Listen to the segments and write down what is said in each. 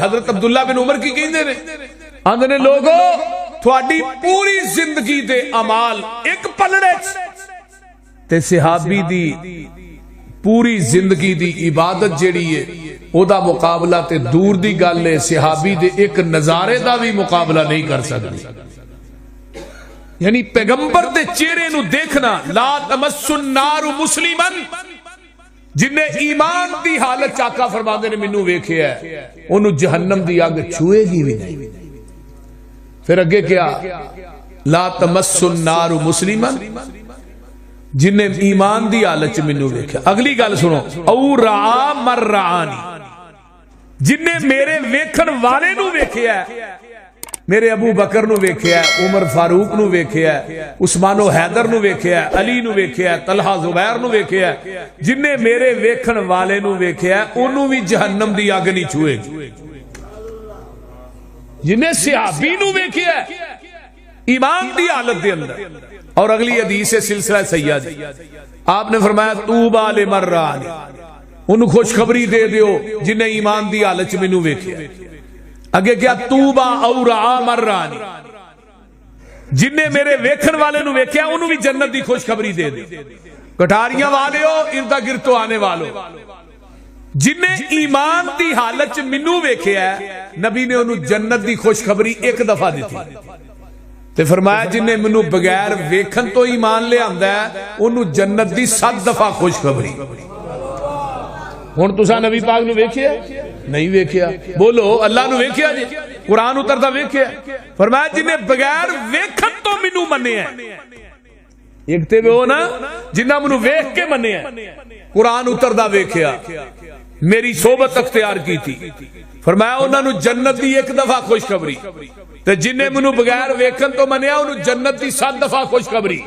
حضرت عبداللہ بن عمر کی کہندے نے آندے نے لوگو تھوڑی پوری زندگی دے عمال ایک پلڑے تے صحابی دی پوری زندگی دی عبادت جیڑی ہے او دا مقابلہ تے دور دی گل ہے صحابی دے ایک نظارے دا بھی مقابلہ نہیں کر سکتی. یعنی پیغمبر دے چہرے نو دیکھنا لا تمس النار مسلمن جن نے ایمان دی حالت چاکا فرماندے نے مینوں ویکھیا ہے اونوں جہنم دی اگ چھوئے گی بھی نہیں. پھر اگے کیا لا تمس النار مسلمن جن نے ایمان دی حالت مینوں ویکھیا. اگلی گل سنو او رعا مر رعانی جن نے میرے ویکھن والے نو ویکھیا ہے میرے ابو بکر نو ویکھیا ہے عمر فاروق نو ویکھیا ہے عثمان و حیدر نو ویکھیا ہے علی نو ویکھیا ہے طلحہ زبیر نو ویکھیا ہے جن نے میرے ویکھن والے نو ویکھیا ہے انہوں بھی جہنم دی اگ نہیں چھوئے گی. جن نے صحابی نو ویکھیا ہے ایمان دی حالت دے اندر. اور اگلی حدیث سلسلہ سیاد آپ نے فرمایا طوبی لمن رآنی انہوں خوشخبری دے دیو جن نے ایمان دی حالت مینوں ویکھیا. اگے کیا طوبی او رعا مر رآنی جن نے میرے ویکھن والے نو ویکھیا انہوں بھی جنت دی خوشخبری دے دے. کٹاریاں والے ہو اردا گرد تو آنے والو جن نے ایمان دی حالت مینوں ویکھیا ہے نبی نے انہوں جنت دی خوشخبری ایک دفعہ دیتی تے فرمایا جن نے منو بغیر ویکھن تو ایمان لے آندا ہے انہوں جنت دی 7 دفعہ خوشخبری. ہن تساں نبی پاک نو ویکھیا نہیں ویکھیا بولو اللہ نو ویکھیا جی قرآن اتردا ویکھیا فرمایا جن نے بغیر ویکھن تو منو منیا ایک تے وہ نا جنہاں منو ویکھ کے منیا قرآن اتردا ویکھیا میری صحبت اختیار کی تھی فرمایا انہاں نو جنت دی 1 دفعہ خوشخبری تے جن نے منو بغیر ویکھن تو منیا انہوں جنت دی 7 دفعہ خوشخبری.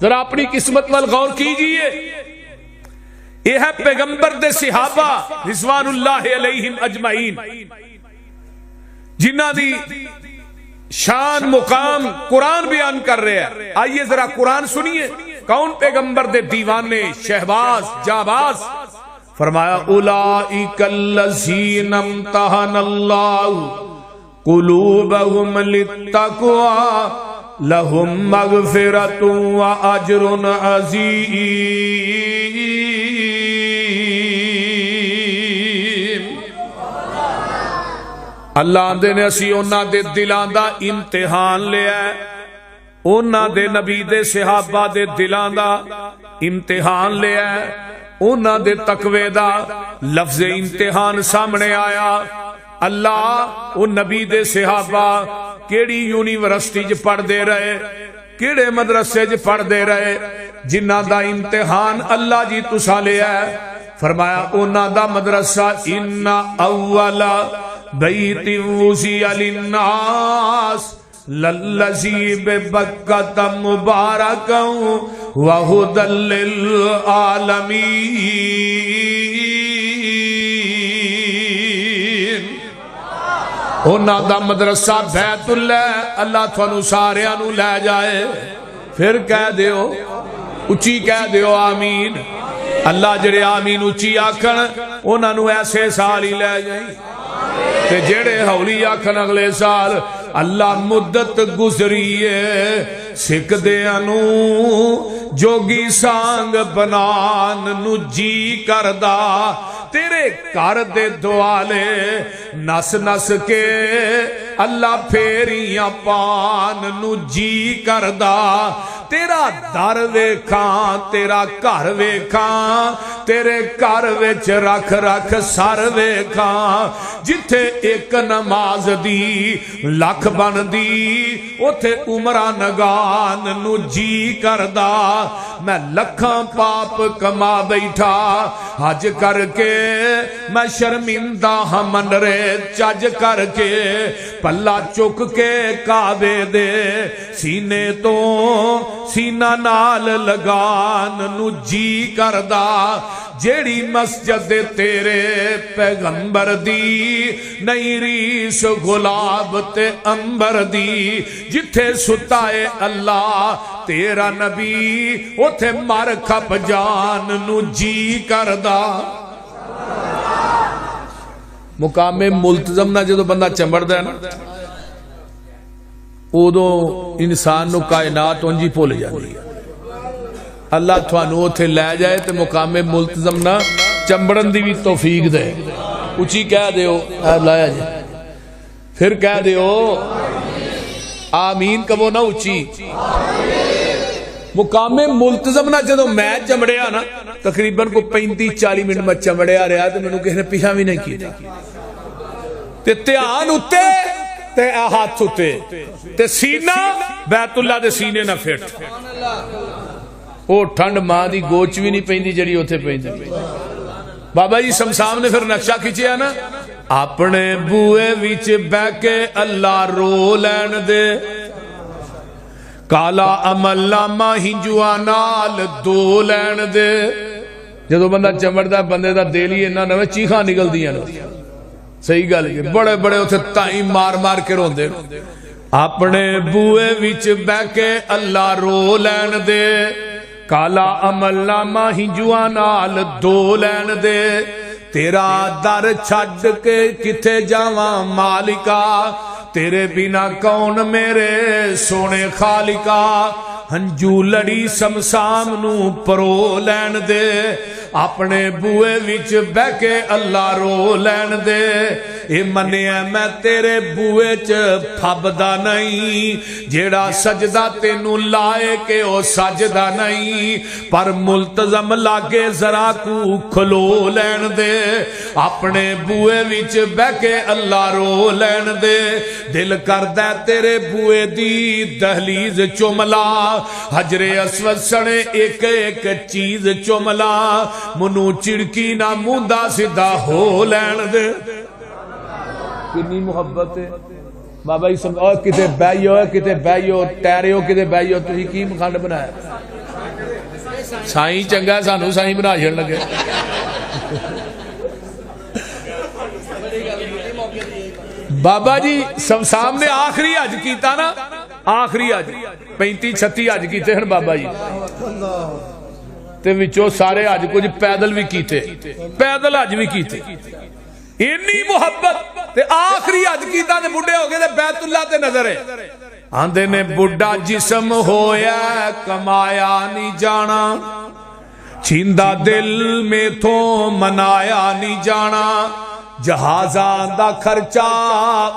ذرا اپنی قسمت وال غور کیجئے. یہ ہے پیغمبر دے صحابہ رضوان اللہ علیہم اجمعین جنہ دی شان مقام قرآن بیان کر رہے ہیں. آئیے ذرا قرآن سنیے کون پیغمبر دے دیوانے شہباز جاباز. فرمایا اولئک الذین امتحن اللہ قلوبہم للتقوی لہم مغفرۃ واجر عظیم. اللہ دے نے اسی انہاں دے دلاں دا امتحان لیا ہے انہاں دے نبی دے صحابہ دے دلاں دا امتحان لیا ہے انہاں دے تقوی دا لفظ امتحان سامنے آیا. اللہ او نبی دے صحابہ کیڑی یونیورسٹی جِ پڑھ دے رہے کیڑے مدرسے جِ پڑھ دے رہے جنہ دا امتحان اللہ جی تسا لیا ہے. فرمایا انہاں دا مدرسہ ان اول بیت وضع للناس للذی ببکۃ مبارکا وہدی للعالمین. انہاں دا مدرسہ بیت اللہ اللہ تھانو ساریاں نو لے جائے. پھر کہہ دیو اچھی کہہ دیو آمین. اللہ جڑے آمین اچھی آکھن انہاں نو ایسے سال ہی لے جائیں تے جڑے ہولی آکھن اگلے سال اللہ مدت گزریے سکھ دیاں نو جوگی سانگ بنان نو جی کردا تیرے کر دے دوالے نس نس کے اللہ پھیریاں پان نو جی کردا. تیرا در ویکھاں تیرا گھر ویکھاں تیرے گھر وچ رکھ رکھ سر ویکھاں جتھے ایک نماز دی لکھ بن دی اوتھے عمرہ نگان نو جی کردا. میں لکھاں پاپ کما بیٹھا حج کر کے میں شرمندہ ہمن رے چج کر کے پلہ چک کے کعبے دے سینے تو سینہ نال لگان نو جی کردا. جیڑی مسجد تیرے پیغمبر دی نہیں ریس گلاب تے امبر دی جتھے ستائے اللہ تیرا نبی اوتھے مر کھپ جان نو جی کردا. مقام ملتزم نہ جدو بندہ چمبڑدا ہے نا ادو انسان نو کائنات انجی بھول جاتی ہے. اللہ تھانو اوتھے لے جائے تے مقام ملتزم نہ چمبڑن دی بھی توفیق دے. اچھی کہہ دیو لایا جائے پھر کہہ دیو آمین کہو نا اچھی. مقام ملتزم نہ جدو میں چمڑیا نا تقریباً کو 35-40 منٹ میں چمڑیا رہا تو میں کسی نے پیچھا بھی نہیں کیا تے دھیان اتے تے ہاتھ اتے تے سینہ بیت اللہ دے سینے نہ پھٹ وہ ٹھنڈ ماں دی گوچ بھی نہیں پیندی جڑی اوتھے پیندی. بابا جی سمسام نے پھر نقشہ کھچیا نا اپنے بوئے وچ بہ کے اللہ رو لین دے کالا عمل نامہ ہنجوا نال دو لین دے. جدو بندہ چمڑدا بندے دا دل ہی انہاں نویں چیخاں نکلدیاں نے. صحیح گل ہے بڑے بڑے اوتھے تائیں مار مار کے روندے. اپنے بوئے وچ بہ کے اللہ رو لین دے کالا عمل نامہ ہنجوا نال دو لین دے. تیرا در چھڈ کے کتے جاواں مالکا تیرے بنا کون میرے سونے خالقا. ہنجو لڑی سمسام نو پرو لین دے اپنے بوئے وچ بہ کے اللہ رو لین دے. اے منیا میں تیرے بوئے چ پھبدا نہیں جیڑا سجدہ تینو لائے کہ او سجدہ نہیں پر ملتزم لاگے ذرا کو کھلو لین دے اپنے بوئے وچ بہ کے اللہ رو لین دے. دل کردہ تیرے بوئے دی دہلیز چملا حجر اسود سنے ایک ایک چیز چملا منو چڑکی نہ موندا سدھا ہو لین دے. کنی محبت ہے بابا جی سمجھو کتے بیو کتے بیو ٹیریو کتے بیو تسی کی مکھنڈ بنایا سائیں چنگا سانو سائیں بنا چھڑ لگے. بابا جی سمسام نے آخری حج کیتا نا آخری حج 35-36 حج کیتے ہیں بابا جی تے وچوں سارے حج کچھ پیدل بھی کیتے پیدل حج بھی کیتے. انی محبت تے آخری حج کیتا تے بڑھے ہو گئے تے بیت اللہ تے نظر ہے آندے نے بڑھا جسم ہویا کمایا نہیں جانا چھیندا دل میں تو منایا نہیں جانا جہازاں دا خرچہ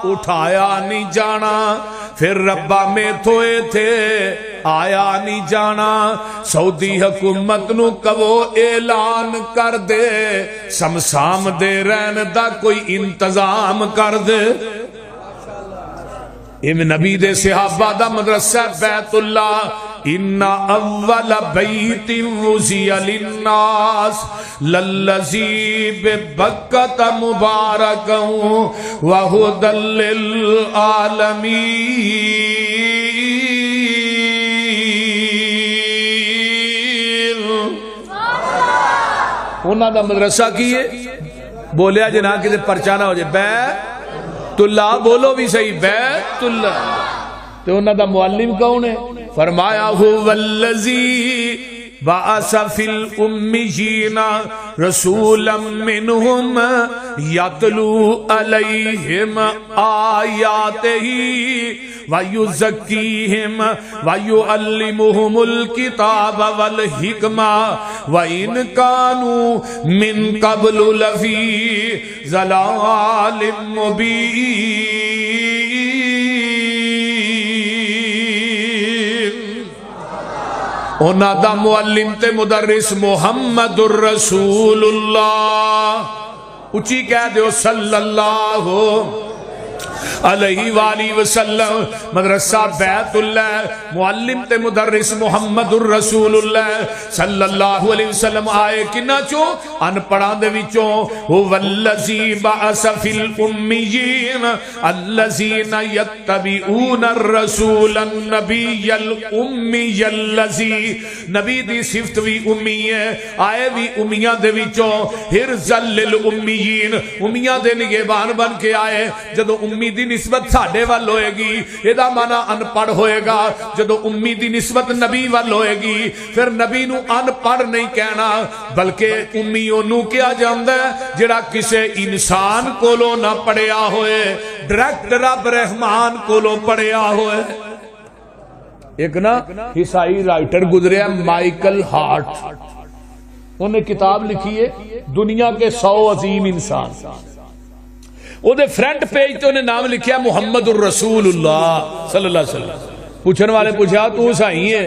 اٹھایا نہیں جانا پھر ربا میں تھوئے تھے آیا نہیں جانا. سعودی حکومت نو کہو اعلان کر دے سمسام دے رہن دا کوئی انتظام کر دے. ام نبی دے صحابہ دا مدرسہ بیت اللہ ان اول بیت وزی للناس للذی ببکۃ مبارکا وہدی للعالمین. انہاں دا مدرسہ کیے بولیا جنا کہ پرچہ نہ ہو جائے بیت اللہ بولو بھی صحیح بیت اللہ. تو انہاں دا معلم کون ہے فرمایا هو الذی بعث فی الامیین رسولا منہم یتلو علیہم آیاتہ وَيُزَكِّيهِمْ وَيُعَلِّمُهُمُ الْكِتَابَ وَالْحِكْمَةَ وَإِنْ كَانُوا مِنْ قَبْلُ لَفِي ضَلَالٍ مُبِينٍ. انہاں دا معلم تے مدرس محمد الرسول اللہ اچھی کہہ دیو صلی اللہ علیہ وآلہ وسلم. مدرسہ بیت اللہ معلم تے مدرس محمد الرسول اللہ صلی اللہ علیہ وسلم آئے کنہ چو ان پڑھان دے وچوں والذی بعث فی الامیین الذین یتبعون الرسول النبی الامی الذی نبی دی صفت بھی امی ہے آئے بھی امیاں دے وچوں حرزا للامیین امیاں دے نگہبان بن کے آئے. جدو امی دی نسبت ساڈے وال ہوئے گی ادا مانا ان پڑھ ہوئے گا. جدو امی دی نسبت نبی وال ہوئے گی پھر نبی نو ان پڑھ نہیں کہنا بلکہ امی انہوں کیا جاندہ ہے جڑا کسے انسان کولو نہ پڑھیا ہوئے ڈائریکٹ رب رحمان کولو پڑھیا ہوئے. ایک نا عیسائی رائٹر گزریا مائیکل ہارٹ, انہیں کتاب لکھی ہے دنیا کے 100 عظیم انسان. وہ دے فرنٹ پیج تو انہیں نام لکھیا محمد الرسول اللہ صلی اللہ علیہ وسلم. پوچھن والے پوچھا تو عیسائی ہے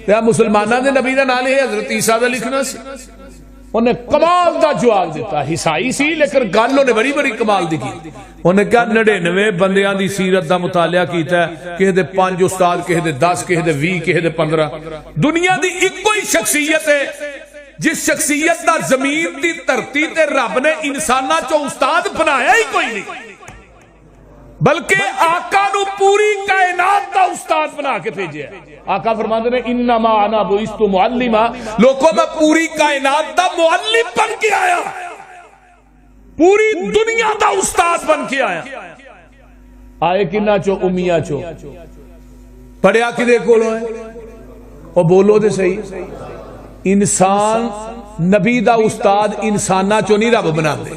تو مسلمانہ دے نبی دا نام ہے حضرت عیسیٰ دا لکھنا سی. انہیں کمال دا جواب دیتا, عیسائی سی لیکن گل انہیں بڑی بڑی کمال دی کی. انہیں کہا 99 بندیاں دی سیرت دا مطالعہ کیتا ہے, کہے دے 5 استاد, کہے دے 10, کہے دے 20, کہے دے 15. دنیا دی ایک کوئی شخصیت ہے جس شخصیت دا زمین دی دھرتی تے رب نے انسانہ چو استاد بنایا ہی کوئی نہیں, بلکہ آقا نو پوری کائنات دا استاد بنا کے بھیجیا ہے. آقا فرماتے ہیں انما انا بعثت معلما, لوگوں میں پوری کائنات دا معلم بن کے آیا, پوری دنیا دا استاد بن کے آیا. آئے کنہ چو امیہ چو پڑھیا کدے کولو ہے اور بولو دے صحیح. انسان نبی دا استاد انسانہ چو نہیں رب بنا دے,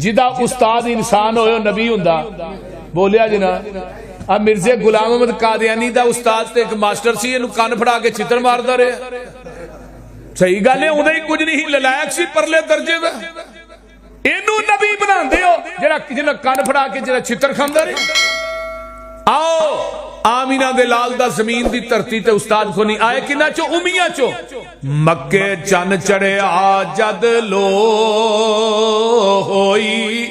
جدا استاد انسان ہوئے نبی ہوندا. بولیا جنا اب مرزا غلام احمد قادیانی دا استاد تے ایک ماسٹر سی, انہوں کان پھڑا کے چھتر ماردا رہے. صحیح گل ہے, اوندا ہی کچھ نہیں للائق سی پرلے درجے دا. اینو نبی بنا دے ہو جنہاں کان پھڑا کے جنہاں چھتر کھاندا رہے. آؤ آمینہ دے لال دا زمین دی دھرتی تے استاد کو نہیں آئے کنہ چو امیہ چو. مکے چن چڑھے جد لو ہوئی.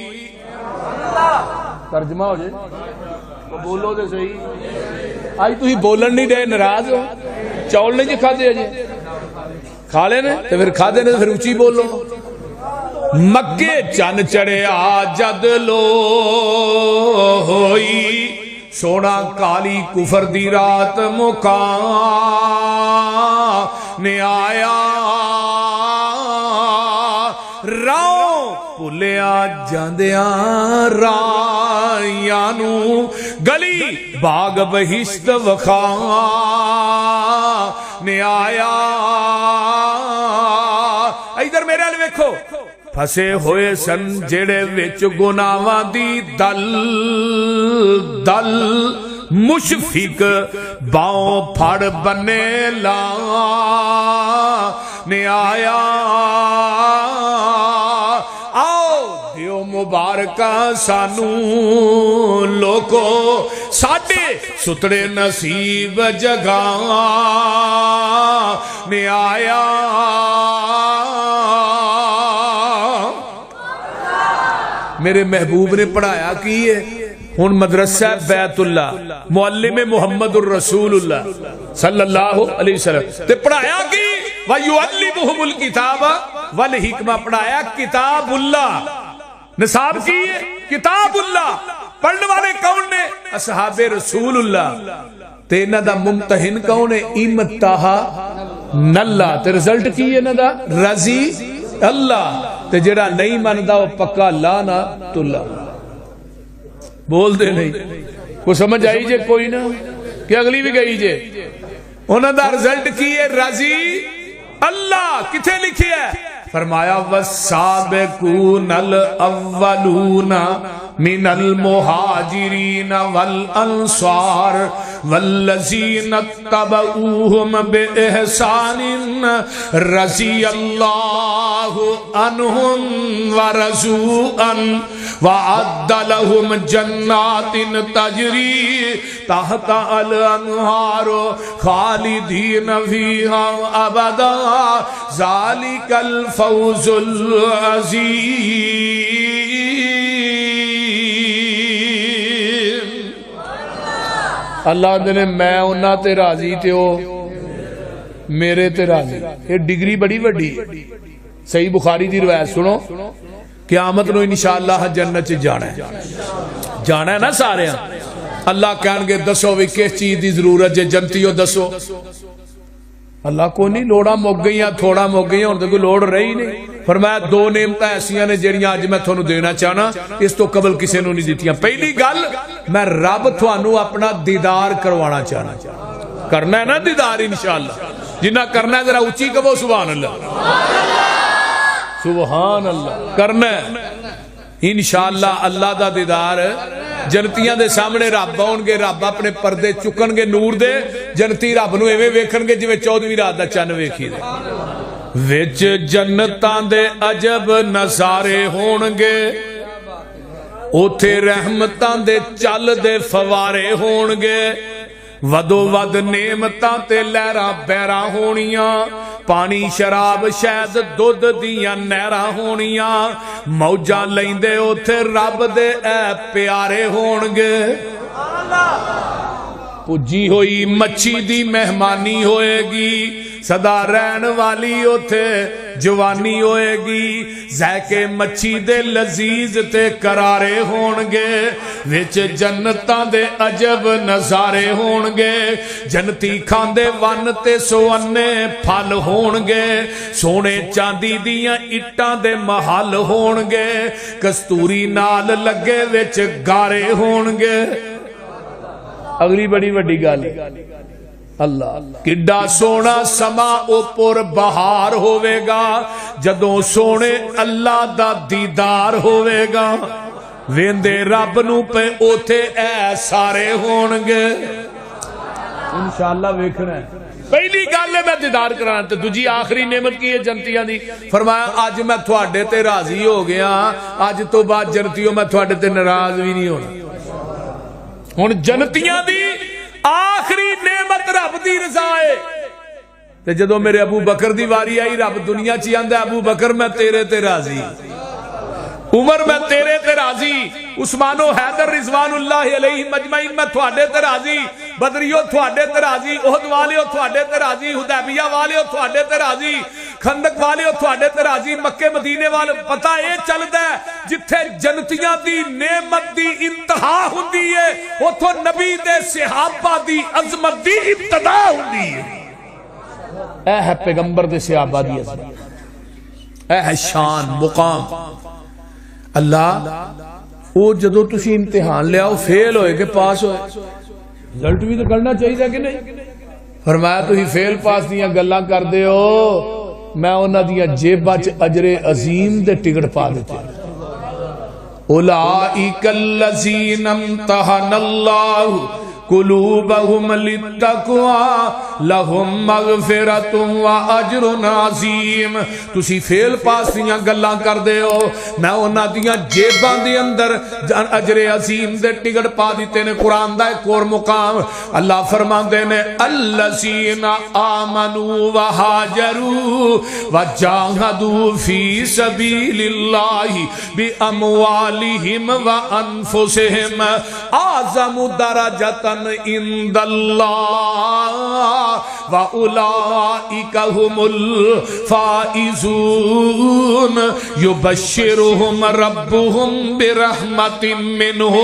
ترجمہ ہو جائے بولو دے صحیح. آج تو ہی بولن نہیں دے, ناراض ہو. چاول نہیں جی کھا دے جی, کھا لینے تو پھر کھا دینے پھر اونچی بولو. مکے چن چڑھے جد لو ہوئی, سونا کالی کفر دی رات مکان آیا. راؤ پلیا جاندیاں رائیانو, گلی باغ بہشت وخان آیا. ادھر میرے حال ویکھو, پھسے ہوئے سن جڑے وچ گناواں دی دل دل, مشفق باؤں پھڑ بنے لانے آیا. آؤ دیو مبارکہ سانو لوکو ساڈے ستڑے نصیب جگانے آیا. میرے محبوب نے پڑھایا کی ہے ہن مدرسہ بیت اللہ, معلم محمد الرسول اللہ صلی اللہ علیہ وسلم تے پڑھایا کی وَيُعَلِّمُهُمُ الْكِتَابَ وَالْحِکْمَةَ. پڑھایا کتاب اللہ, نصاب کی ہے کتاب اللہ. پڑھنے والے کون نے؟ اصحاب رسول اللہ. تے انہاں دا ممتحن کون ہے؟ امتحان اللہ. تے رزلٹ کی ہے انہاں دا رضی اللہ. تے جڑا نہیں مندا وہ پکا لعنت اللہ. بول دے نہیں کو سمجھ آئی جے کوئی نہ کہ اگلی بھی گئی جے. انہاں دا رزلٹ کی ہے رضی اللہ. کتھے لکھی ہے؟ فرمایا والسابقون الاولون من المہاجرین والانصار والذین اتبعوہم بإحسان رضی اللہ عنہم ورضوا عنہ وعد لهم جنات تجری تحت الانہار خالدین فیہا ابدا ذالک الفوز العظیم. اللہ نے میں انہاں تے راضی تے او میرے تے راضی. یہ ڈگری بڑی وڈی. صحیح بخاری دی روایت سنو, قیامت نو انشاءاللہ جنت جانا ہے, جانا ہے نا سارے. اللہ کہن گے دسو بھی کس چیز دی ضرورت جے جنتیو دسو. اللہ کو نہیں, لوڑا مک گئی تھوڑا مک گئی اور کوئی لوڑ رہی نہیں. فرمایا دو نعمت ایسیاں نے جڑیاں اج میں تھانوں دینا چاہنا اس تو قبل کسی نوں نہیں دتیاں. پہلی گل میں رب تھانوں اپنا دیدار کروانا چاہنا. کرنا ہے نا دیدار انشاءاللہ؟ جنہ کرنا ہے ذرا اونچی کہو سبحان اللہ. سبحان اللہ. کرنا ہے انشاءاللہ اللہ دا دیدار. جنتیاں دے سامنے رب آؤن گے, رب اپنے پردے چکن گے نور دے, جنتی رب نو ایویں ویکھن گے جویں 14ویں رات دا چن ویکھی دے. وچ جنتاں دے عجب نظارے ہون گے, اوتھے رحمتاں دے چل دے فوارے ہون گے, ودو ود نعمتاں تے لہراں بہراں ہونیاں, پانی شراب شہد دودھ دیاں نہراں ہونیاں, موجاں لیندے اوتھے رب دے اے پیارے ہون گے. پجی ہوئی مچھی دی مہمانی ہوئے گی, سدا رہن والی اوتھے جوانی ہوئے گی, ذائقے مچھی دے لذیذ تے کرارے ہون گے, وچ جنتاں دے عجب نظارے ہون گے, جنتی کھاندے ون تے سونے پھل ہون گے, سونے چاندی دیاں اٹاں دے محل ہون گے, کستوری نال لگے وچ گارے ہون گے. اگلی بڑی وڈی گل اللہ کڈا سونا سما اوپر بہار ہوئے گا, جدوں سونے اللہ دا دیدار ہوئے گا, ویندے رب نو پہ اوتھے اے سارے ہون گے. انشاءاللہ ویکھنا ہے. پہلی گل ہے میں دیدار کرانا, تے دوجی آخری نعمت کی ہے جنتیاں دی. فرمایا اج میں تھوڑے تے راضی ہو گیا, اج تو بعد جنتیوں میں تھوڑے تے ناراض بھی نہیں ہونا. ہن جنتیاں دی آخری نعمت رب دی رضا ہے. تے جدوں میرے ابو بکر دی واری آئی, رب دنیا چی آندا ابو بکر میں تیرے تے راضی, عمر میں تیرے تے راضی, عثمان و حیدر رضوان اللہ علیہ مجمعین میں تھوڑے تے راضی, بدریو تھوڑے تے راضی, احد والیو تھوڑے تے راضی, حدیبیہ والیو تھوڑے تے راضی, خندق والیو تھوڑے تے راضی, مکے مدینے والے. پتہ اے چلدا ہے جتھے جنتیاں دی نعمت دی انتہا ہوندی ہے, اوتھوں نبی دے صحابہ دی عظمت دی ابتدا ہوندی ہے. اے ہے پیغمبر دے صحابہ دی عظمت, اے ہے شان مقام. اللہ او جدو تسی امتحان لے آؤ فیل ہوئے کہ پاس ہوئے, رزلٹ بھی تو کرنا چاہیے کہ نہیں. فرمایا تسی فیل پاس دیاں گلاں کر دے ہو, میں انہاں دیاں جیباں چ اجر عظیم دے ٹکٹ پا دیتے. اولئک الذین امتحن اللہ قلوبہم للتقوی لہم مغفرۃ واجر عظیم. تسی فیل پاس دیاں گلاں کر دے ہو, میں انہاں دیاں جیباں دے اندر اجر عظیم دے ٹکٹ پا دیتے نے. قرآن دا ایک اور مقام اللہ فرماندے نے الذین آمنوا وہاجروا وجاہدوا فی سبیل اللہ باموالہم وانفسہم اعظم درجۃ عند اللہ وَأُولَئِكَ هُمُ الْفَائِزُونَ يُبَشِّرُهُمْ رَبُّهُمْ بِرَحْمَةٍ مِّنْهُ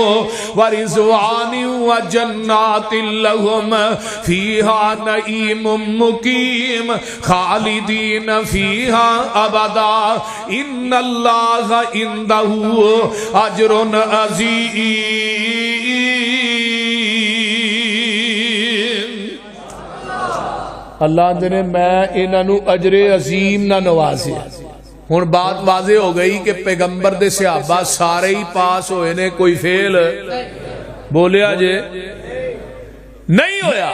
وَرِضْوَانٍ وَجَنَّاتٍ لَهُمْ فِيهَا نَعِيمٌ مُّقِيمٌ خَالِدِينَ فِيهَا أَبَدًا إِنَّ اللَّهَ عِندَهُ أَجْرٌ عَظِيمٌ. اللہ نے میں انہوں اجر عظیم نہ نوازیا. ہن بات واضح ہو گئی کہ پیغمبر دے صحابہ سارے ہی پاس ہوئے نے, کوئی فیل بولیا جے نہیں ہویا.